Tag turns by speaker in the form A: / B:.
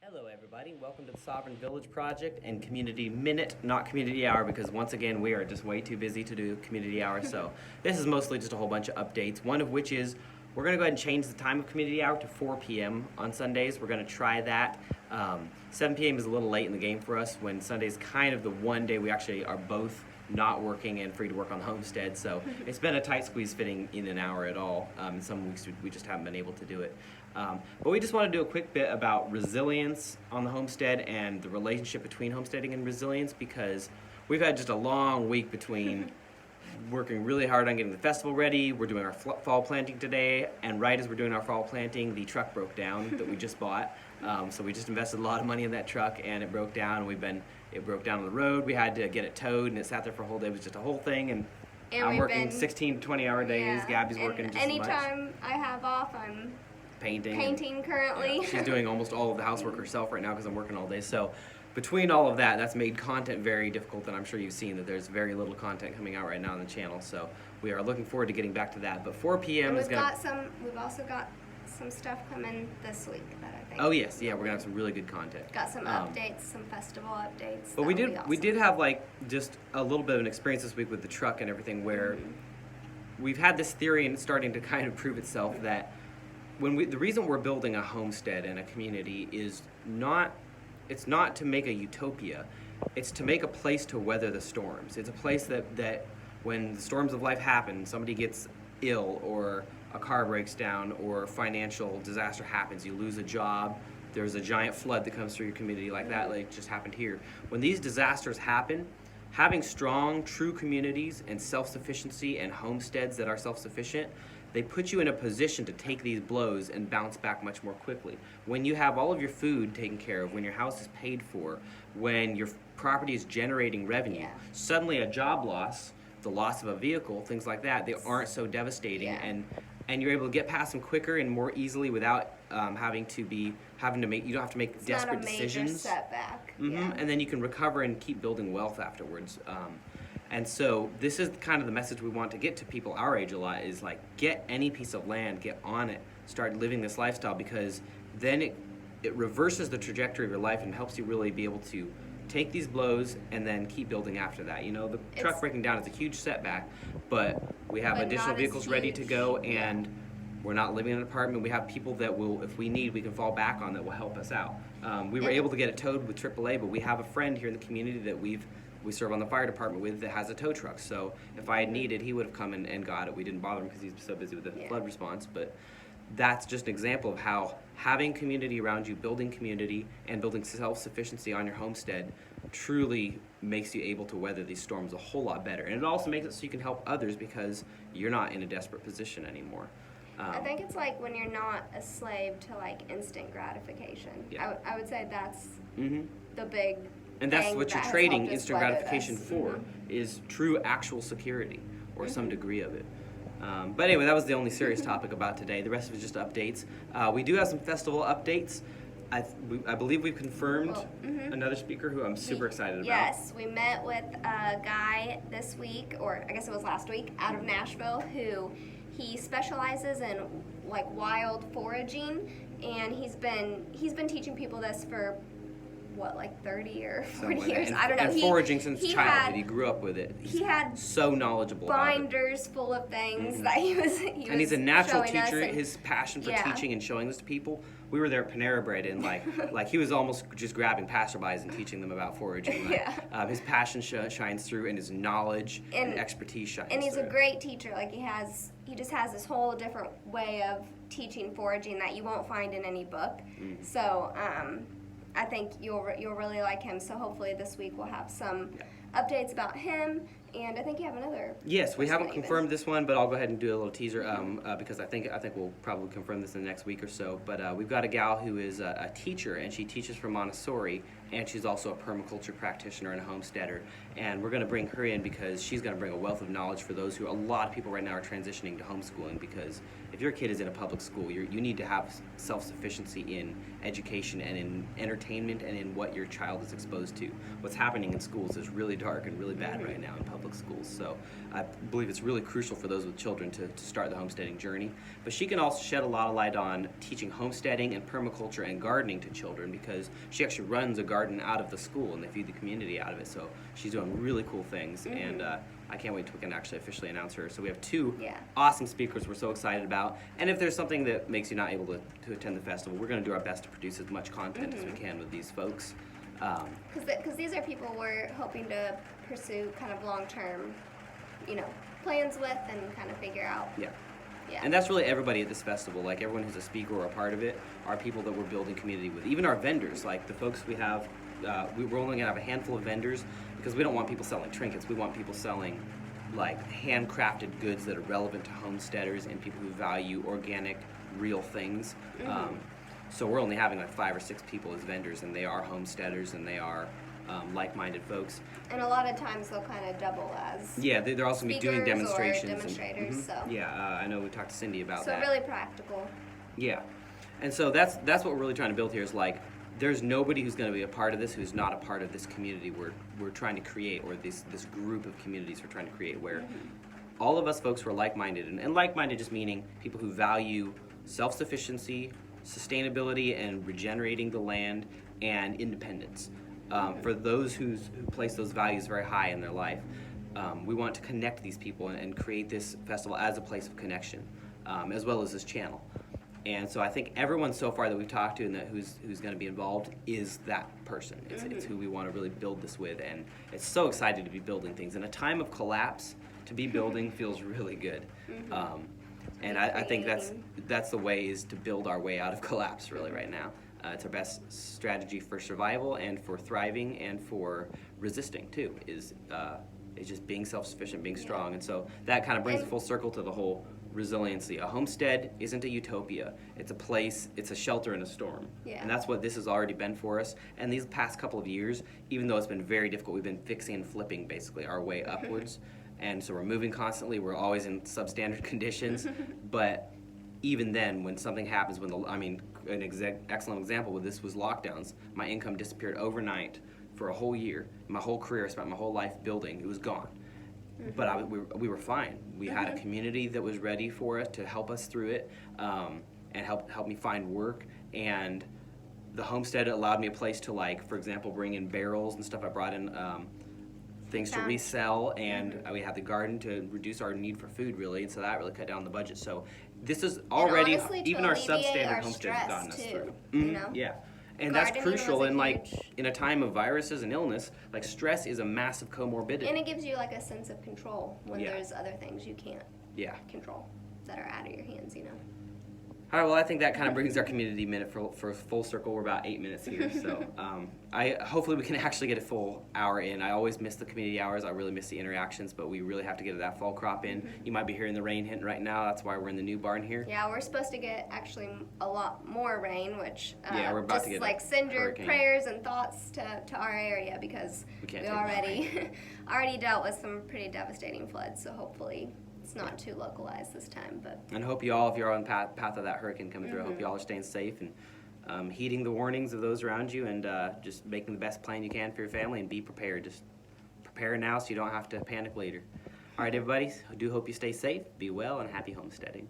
A: Hello, everybody. Welcome to the Sovereign Village Project and Community Minute, not Community Hour, because once again, we are just way too busy to do Community Hour. So this is mostly just a whole bunch of updates, one of which is we're going to go ahead and change the time of Community Hour to 4 p.m. on Sundays. We're going to try that. 7 p.m. is a little late in the game for us when Sunday's kind of the one day we actually are both not working and free to work on the homestead. So it's been a tight squeeze fitting in an hour at all. Some weeks we just haven't been able to do it. But we just want to do a quick bit about resilience on the homestead and the relationship between homesteading and resilience, because we've had just a long week between working really hard on getting the festival ready. We're doing our fall planting today, and right as we're doing our fall planting, the truck broke down that we just bought. So we just invested a lot of money in that truck, and it broke down. It broke down on the road. We had to get it towed, and it sat there for a whole day. It was just a whole thing, and I'm working 16 to 20-hour days.
B: Yeah,
A: Gabby's working just as much.
B: Anytime I have off, I'm
A: painting
B: currently.
A: Yeah, she's doing almost all of the housework herself right now because I'm working all day. So between all of that, that's made content very difficult, and I'm sure you've seen that there's very little content coming out right now on the channel. So we are looking forward to getting back to that. But 4 p.m. is going to...
B: We've also got some stuff coming this week that I think.
A: Oh yes, yeah, we're gonna have some really good content.
B: Got some updates, some festival updates.
A: But we did have like just a little bit of an experience this week with the truck and everything, where we've had this theory and it's starting to kind of prove itself that the reason we're building a homestead and a community is not to make a utopia. It's to make a place to weather the storms. It's a place that when the storms of life happen, somebody gets ill or a car breaks down or financial disaster happens, you lose a job, there's a giant flood that comes through your community like that, like just happened here. When these disasters happen, having strong, true communities and self-sufficiency and homesteads that are self-sufficient, they put you in a position to take these blows and bounce back much more quickly. When you have all of your food taken care of, when your house is paid for, when your property is generating revenue, suddenly a job loss, the loss of a vehicle, things like that, they aren't so devastating, and you're able to get past them quicker and more easily without having to make, you don't have to make desperate decisions.
B: It's not a major setback.
A: And then you can recover and keep building wealth afterwards. And so this is kind of the message we want to get to people our age a lot, is like, get any piece of land, get on it, start living this lifestyle, because then it reverses the trajectory of your life and helps you really be able to take these blows and then keep building after that. You know, the truck breaking down is a huge setback, but we have additional vehicles ready to go, and we're not living in an apartment. We have people that will, if we need, we can fall back on, that will help us out. We were able to get it towed with AAA, but we have a friend here in the community that we serve on the fire department with that has a tow truck. So if I had needed, he would have come and got it. We didn't bother him because he's so busy with the flood response, but that's just an example of how having community around you, building community, and building self-sufficiency on your homestead truly makes you able to weather these storms a whole lot better. And it also makes it so you can help others because you're not in a desperate position anymore.
B: I think it's like when you're not a slave to like instant gratification. I would say that's the big
A: and that's
B: thing
A: what you're
B: that
A: trading
B: has helped us
A: instant
B: weather
A: gratification
B: this.
A: for, is true actual security or some degree of it. But anyway, that was the only serious topic about today. The rest of it is just updates. We do have some festival updates. I believe we've confirmed another speaker who I'm super excited about.
B: Yes, we met with a guy this week, or I guess it was last week, out of Nashville, who he specializes in like wild foraging, and he's been teaching people this for what, like 30 or 40 years? I don't know.
A: And foraging since childhood. He grew up with it.
B: He had
A: so knowledgeable
B: binders full of things that he was
A: and he's a natural teacher. His passion for teaching and showing this to people. We were there at Panera Bread, and like he was almost just grabbing passerbys and teaching them about foraging. His passion shines through, and his knowledge and expertise shines through.
B: And he's a great teacher. Like he just has this whole different way of teaching foraging that you won't find in any book. So I think you'll really like him. So hopefully this week we'll have some updates about him. And I think you have another.
A: Yes, we haven't confirmed this one, but I'll go ahead and do a little teaser because I think we'll probably confirm this in the next week or so. But we've got a gal who is a teacher, and she teaches for Montessori, and she's also a permaculture practitioner and a homesteader. And we're going to bring her in because she's going to bring a wealth of knowledge for those who, a lot of people right now are transitioning to homeschooling, because if your kid is in a public school, you need to have self-sufficiency in education and in entertainment and in what your child is exposed to. What's happening in schools is really dark and really bad right now in public schools. So I believe it's really crucial for those with children to start the homesteading journey. But she can also shed a lot of light on teaching homesteading and permaculture and gardening to children, because she actually runs a garden out of the school and they feed the community out of it. So she's doing really cool things, and I can't wait till we can actually officially announce her. So we have two awesome speakers we're so excited about. And if there's something that makes you not able to attend the festival, we're going to do our best to produce as much content as we can with these folks.
B: Because these are people we're hoping to pursue kind of long-term, plans with and kind of figure out.
A: Yeah.
B: Yeah.
A: And that's really everybody at this festival. Like, everyone who's a speaker or a part of it are people that we're building community with. Even our vendors, like the folks we have, we're only going to have a handful of vendors because we don't want people selling trinkets. We want people selling like handcrafted goods that are relevant to homesteaders and people who value organic, real things. So we're only having like 5 or 6 people as vendors, and they are homesteaders and they are like-minded folks.
B: And a lot of times they'll kind of double as
A: they're also going to be doing demonstrations.
B: Or demonstrators. So
A: I know we talked to Cindy about that.
B: So really practical.
A: Yeah, and so that's what we're really trying to build here. Is like, there's nobody who's going to be a part of this who's not a part of this community we're trying to create, or this group of communities we're trying to create, where all of us folks who are like-minded, and like-minded just meaning people who value self-sufficiency, sustainability, and regenerating the land, and independence. For those who place those values very high in their life, we want to connect these people and create this festival as a place of connection, as well as this channel. And so I think everyone so far that we've talked to and who's going to be involved is that person. It's who we want to really build this with, and it's so excited to be building things. In a time of collapse, to be building feels really good. And I think that's the way, is to build our way out of collapse really right now. It's our best strategy for survival and for thriving and for resisting too, is just being self-sufficient, being strong. And so that kind of brings it full circle to the whole resiliency. A homestead isn't a utopia. It's a place, it's a shelter in a storm.
B: Yeah.
A: And that's what this has already been for us. And these past couple of years, even though it's been very difficult, we've been fixing and flipping basically our way upwards. And so we're moving constantly. We're always in substandard conditions. But even then, when something happens, an excellent example with this was lockdowns. My income disappeared overnight for a whole year. My whole career, I spent my whole life building. It was gone. But we were fine. We had a community that was ready for it to help us through it, and help me find work. And the homestead allowed me a place to, like, for example, bring in barrels and stuff. I brought in things to resell, and we had the garden to reduce our need for food, really, and so that really cut down the budget. So this is already,
B: and honestly,
A: even our substandard homestead has gotten us through. Yeah. And that's crucial in, like, in a time of viruses and illness. Like, stress is a massive comorbidity.
B: And it gives you like a sense of control when there's other things you can't control that are out of your hands,
A: All right, well, I think that kind of brings our community minute for full circle. We're about 8 minutes here, so hopefully we can actually get a full hour in. I always miss the community hours. I really miss the interactions, but we really have to get that fall crop in. You might be hearing the rain hitting right now. That's why we're in the new barn here.
B: Yeah, we're supposed to get actually a lot more rain, which
A: we're about to get
B: like send your
A: hurricane.
B: Prayers and thoughts to our area, because we already dealt with some pretty devastating floods. So hopefully it's not too localized this time, and
A: I hope you all, if you're on the path of that hurricane coming through, I hope you all are staying safe and heeding the warnings of those around you, and just making the best plan you can for your family, and be prepared. Just prepare now so you don't have to panic later. All right, everybody, I do hope you stay safe, be well, and happy homesteading.